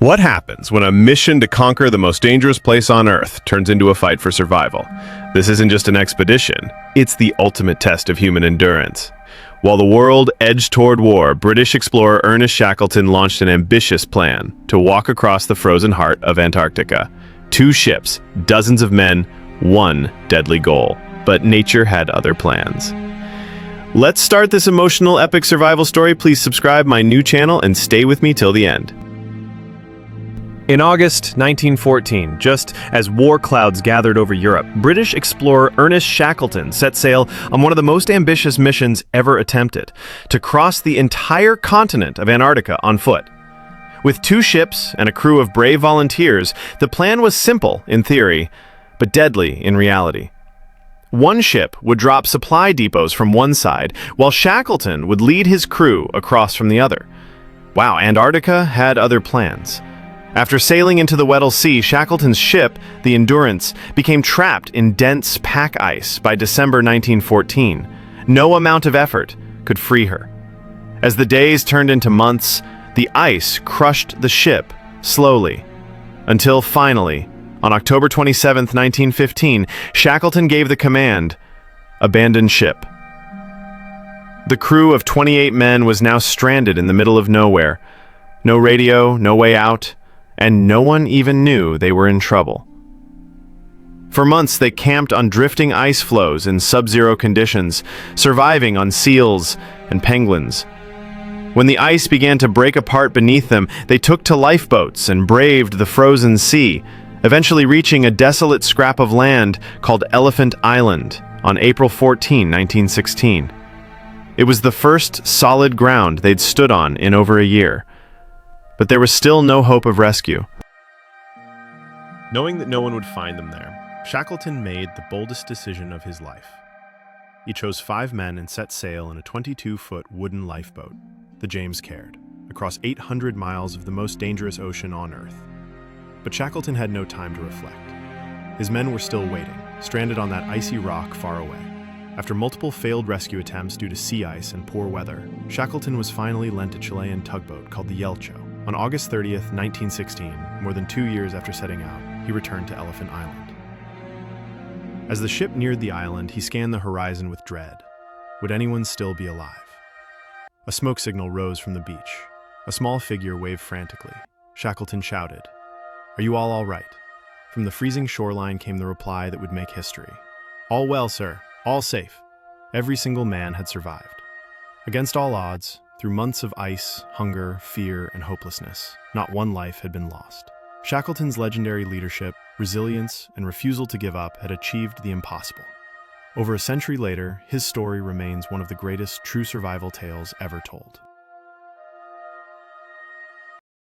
What happens when a mission to conquer the most dangerous place on Earth turns into a fight for survival? This isn't just an expedition, it's the ultimate test of human endurance. While the world edged toward war, British explorer Ernest Shackleton launched an ambitious plan to walk across the frozen heart of Antarctica. 2 ships, dozens of men, one deadly goal. But nature had other plans. Let's start this emotional epic survival story. Please subscribe my new channel and stay with me till the end. In August 1914, just as war clouds gathered over Europe, British explorer Ernest Shackleton set sail on one of the most ambitious missions ever attempted, to cross the entire continent of Antarctica on foot. With 2 ships and a crew of brave volunteers, the plan was simple in theory, but deadly in reality. One ship would drop supply depots from one side, while Shackleton would lead his crew across from the other. Wow, Antarctica had other plans. After sailing into the Weddell Sea, Shackleton's ship, the Endurance, became trapped in dense pack ice by December 1914. No amount of effort could free her. As the days turned into months, the ice crushed the ship slowly, until finally, on October 27, 1915, Shackleton gave the command, "Abandon ship." The crew of 28 men was now stranded in the middle of nowhere. No radio, no way out, and no one even knew they were in trouble. For months, they camped on drifting ice floes in sub-zero conditions, surviving on seals and penguins. When the ice began to break apart beneath them, they took to lifeboats and braved the frozen sea, eventually reaching a desolate scrap of land called Elephant Island on April 14, 1916. It was the first solid ground they'd stood on in over a year. But there was still no hope of rescue. Knowing that no one would find them there, Shackleton made the boldest decision of his life. He chose 5 men and set sail in a 22-foot wooden lifeboat, the James Caird, across 800 miles of the most dangerous ocean on Earth. But Shackleton had no time to reflect. His men were still waiting, stranded on that icy rock far away. After multiple failed rescue attempts due to sea ice and poor weather, Shackleton was finally lent a Chilean tugboat called the Yelcho. On August 30th, 1916, more than 2 years after setting out, he returned to Elephant Island. As the ship neared the island, he scanned the horizon with dread. Would anyone still be alive? A smoke signal rose from the beach. A small figure waved frantically. Shackleton shouted, "Are you all right?" From the freezing shoreline came the reply that would make history. "All well, sir. All safe." Every single man had survived. Against all odds, through months of ice, hunger, fear, and hopelessness, not one life had been lost. Shackleton's legendary leadership, resilience, and refusal to give up had achieved the impossible. Over a century later, his story remains one of the greatest true survival tales ever told.